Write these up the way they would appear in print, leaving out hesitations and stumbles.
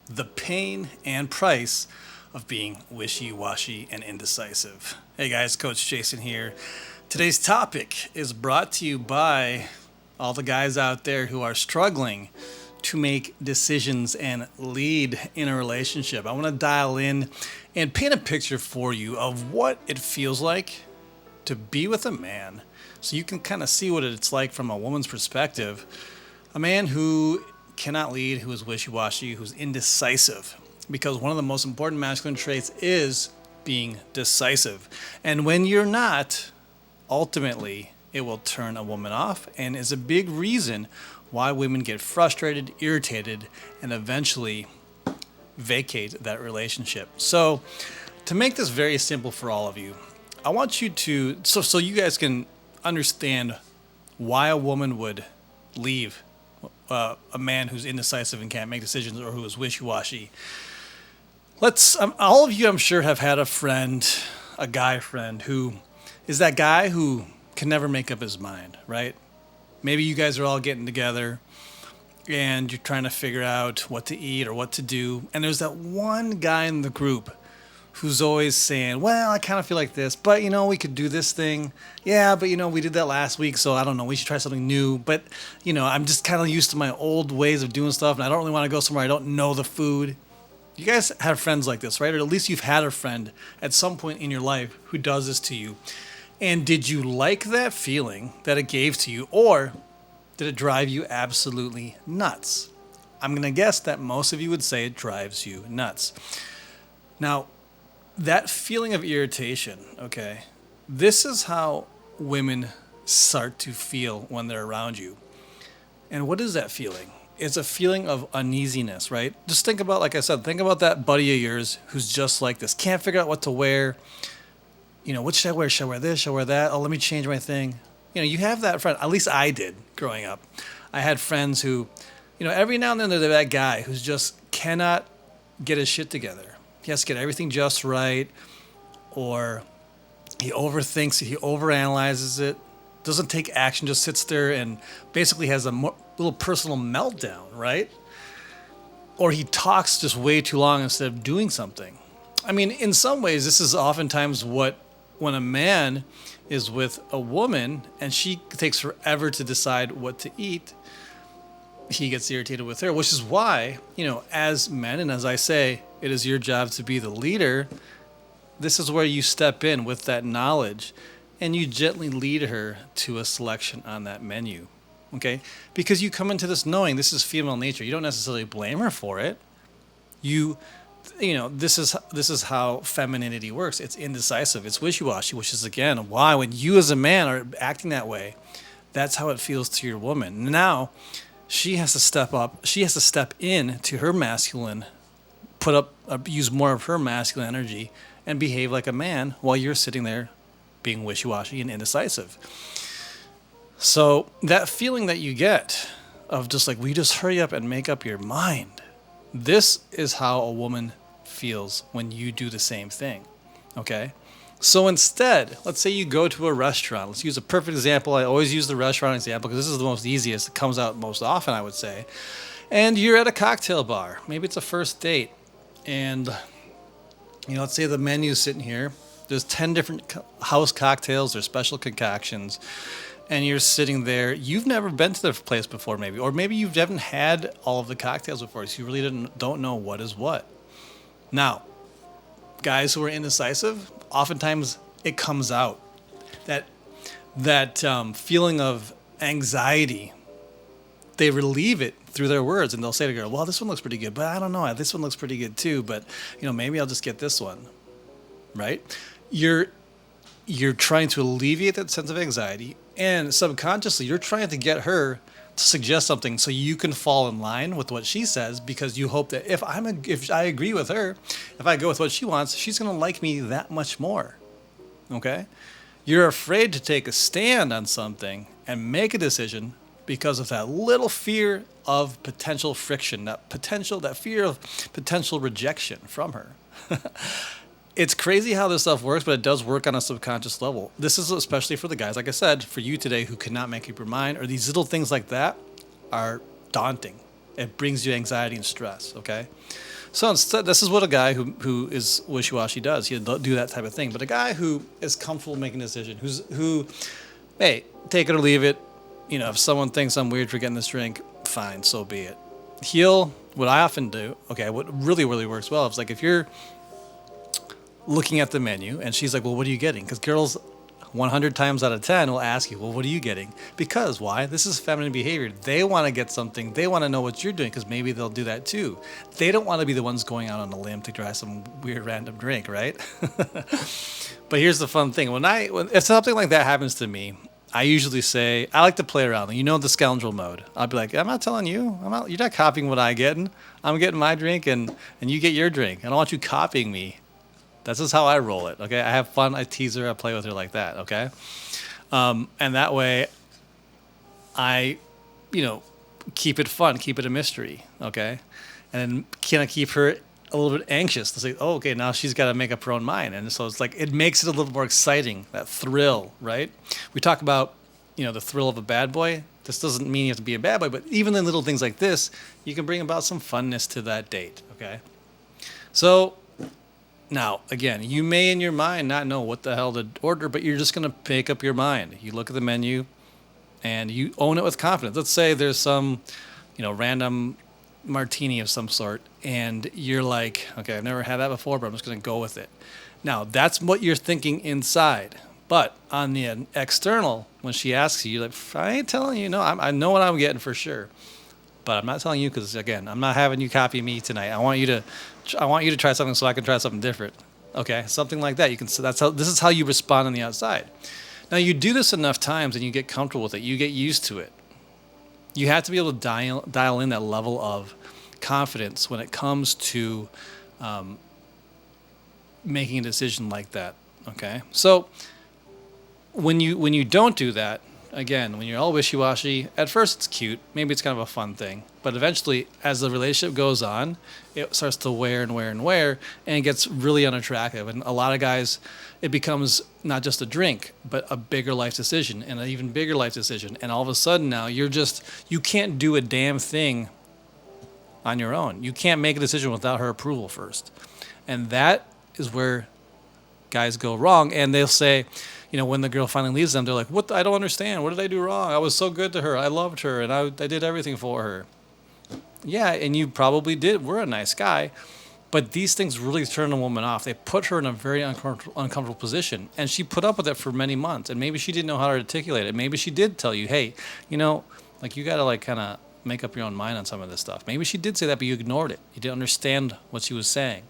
the pain and price of being wishy-washy and indecisive. Hey guys, Coach Jason here. Today's topic is brought to you by all the guys out there who are struggling to make decisions and lead in a relationship. I want to dial in and paint a picture for you of what it feels like to be with a man so you can kind of see what it's like from a woman's perspective. A man who cannot lead, who is wishy-washy, who's indecisive. Because one of the most important masculine traits is being decisive. And when you're not, ultimately, it will turn a woman off and is a big reason why women get frustrated, irritated, and eventually vacate that relationship. So, to make this very simple for all of you, I want you to, so you guys can understand why a woman would leave a man who's indecisive and can't make decisions or who is wishy-washy. All of you, I'm sure, have had a friend, a guy friend, who is that guy who can never make up his mind, right? Maybe you guys are all getting together and you're trying to figure out what to eat or what to do. And there's that one guy in the group who's always saying, well, I kind of feel like this, but we could do this thing. Yeah, but we did that last week, so I don't know, we should try something new. But, I'm just kind of used to my old ways of doing stuff and I don't really want to go somewhere I don't know the food. You guys have friends like this, right? Or at least you've had a friend at some point in your life who does this to you. And did you like that feeling that it gave to you, or did it drive you absolutely nuts? I'm going to guess that most of you would say it drives you nuts. Now, that feeling of irritation, okay, this is how women start to feel when they're around you. And what is that feeling? It's a feeling of uneasiness, right? Just think about, like I said, think about that buddy of yours who's just like this. Can't figure out what to wear. What should I wear? Should I wear this? Should I wear that? Oh, let me change my thing. You have that friend. At least I did growing up. I had friends who, every now and then they're that guy who's just cannot get his shit together. He has to get everything just right, or he overthinks it, he overanalyzes it, doesn't take action, just sits there and basically has a little personal meltdown, right? Or he talks just way too long instead of doing something. I mean, in some ways, this is oftentimes when a man is with a woman and she takes forever to decide what to eat, he gets irritated with her, which is why, as men, and as I say, it is your job to be the leader. This is where you step in with that knowledge and you gently lead her to a selection on that menu, okay? Because you come into this knowing this is female nature. You don't necessarily blame her for it. This is how femininity works. It's indecisive. It's wishy-washy, which is, again, why when you as a man are acting that way, that's how it feels to your woman. Now, she has to step up. She has to step in to her masculine, use more of her masculine energy and behave like a man while you're sitting there being wishy-washy and indecisive. So that feeling that you get of just like, will you just hurry up and make up your mind? This is how a woman feels when you do the same thing, okay? So instead, let's say you go to a restaurant. Let's use a perfect example. I always use the restaurant example because this is the most easiest. It comes out most often, I would say. And you're at a cocktail bar. Maybe it's a first date. And, let's say the menu's sitting here. There's 10 different house cocktails. There's special concoctions. And you're sitting there. You've never been to the place before, maybe. Or maybe you haven't had all of the cocktails before, so you really don't know what is what. Now, guys who are indecisive, oftentimes it comes out. That feeling of anxiety, they relieve it through their words. And they'll say to the girl, well, this one looks pretty good, but I don't know. This one looks pretty good too, but, maybe I'll just get this one, right? You're trying to alleviate that sense of anxiety, and subconsciously you're trying to get her to suggest something so you can fall in line with what she says, because you hope that if I agree with her, if I go with what she wants, she's going to like me that much more. Okay? You're afraid to take a stand on something and make a decision because of that little fear of potential friction, that fear of potential rejection from her. It's crazy how this stuff works, but it does work on a subconscious level. This is especially for the guys, like I said, for you today who cannot make up your mind, or these little things like that are daunting. It brings you anxiety and stress, okay? So instead, this is what a guy who is wishy-washy does. He'll do that type of thing. But a guy who is comfortable making a decision, who, hey, take it or leave it. You know, if someone thinks I'm weird for getting this drink, fine, so be it. What I often do, okay, what really, really works well is like if you're looking at the menu and she's like, well, what are you getting? Because girls 100 times out of 10 will ask you, well, what are you getting? Because why? This is feminine behavior. They want to get something. They want to know what you're doing because maybe they'll do that too. They don't want to be the ones going out on a limb to try some weird random drink, right? But here's the fun thing. If something like that happens to me, I usually say, I like to play around. You know, the scoundrel mode. I'll be like, I'm not telling you. You're not copying what I'm getting. I'm getting my drink and you get your drink. I don't want you copying me. That's just how I roll it, okay? I have fun, I tease her, I play with her like that, okay? And that way, I, keep it fun, keep it a mystery, okay? And then kind of keep her a little bit anxious to say, oh, okay, now she's got to make up her own mind. And so it's like, it makes it a little more exciting, that thrill, right? We talk about, the thrill of a bad boy. This doesn't mean you have to be a bad boy, but even in little things like this, you can bring about some funness to that date, okay? So, now, again, you may in your mind not know what the hell to order, but you're just going to make up your mind. You look at the menu and you own it with confidence. Let's say there's some, random martini of some sort, and you're like, okay, I've never had that before, but I'm just going to go with it. Now, that's what you're thinking inside. But on the external, when she asks you, you're like, I ain't telling you. No, I know what I'm getting for sure. But I'm not telling you because, again, I'm not having you copy me tonight. I want you to try something so I can try something different. Okay, something like that. This is how you respond on the outside. Now, you do this enough times and you get comfortable with it. You get used to it. You have to be able to dial in that level of confidence when it comes to making a decision like that. Okay, so when you don't do that, again, when you're all wishy-washy, at first it's cute. Maybe it's kind of a fun thing. But eventually, as the relationship goes on, it starts to wear and wear and wear, and it gets really unattractive. And a lot of guys, it becomes not just a drink, but a bigger life decision and an even bigger life decision. And all of a sudden now, you can't do a damn thing on your own. You can't make a decision without her approval first. And that is where guys go wrong. And they'll say, when the girl finally leaves them, they're like, "What? I don't understand. What did I do wrong? I was so good to her. I loved her, and I did everything for her." Yeah, and you probably did. We're a nice guy. But these things really turn a woman off. They put her in a very uncomfortable position. And she put up with it for many months. And maybe she didn't know how to articulate it. Maybe she did tell you, hey, you got to kind of make up your own mind on some of this stuff. Maybe she did say that, but you ignored it. You didn't understand what she was saying.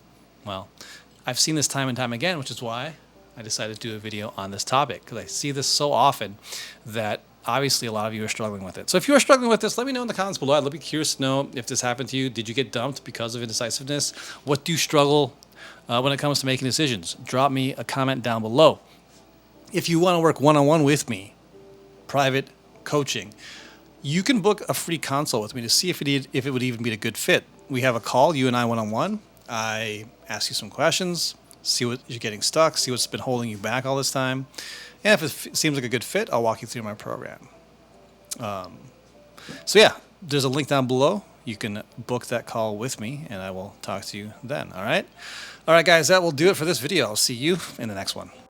Well, I've seen this time and time again, which is why I decided to do a video on this topic, because I see this so often that obviously a lot of you are struggling with it. So if you are struggling with this, let me know in the comments below. I'd be curious to know if this happened to you. Did you get dumped because of indecisiveness? What do you struggle when it comes to making decisions? Drop me a comment down below. If you want to work one-on-one with me, private coaching, you can book a free consult with me to see if it would even be a good fit. We have a call, you and I one-on-one. I ask you some questions, see what you're getting stuck, see what's been holding you back all this time. And if it seems like a good fit, I'll walk you through my program. So yeah, there's a link down below. You can book that call with me, and I will talk to you then, all right? All right, guys, that will do it for this video. I'll see you in the next one.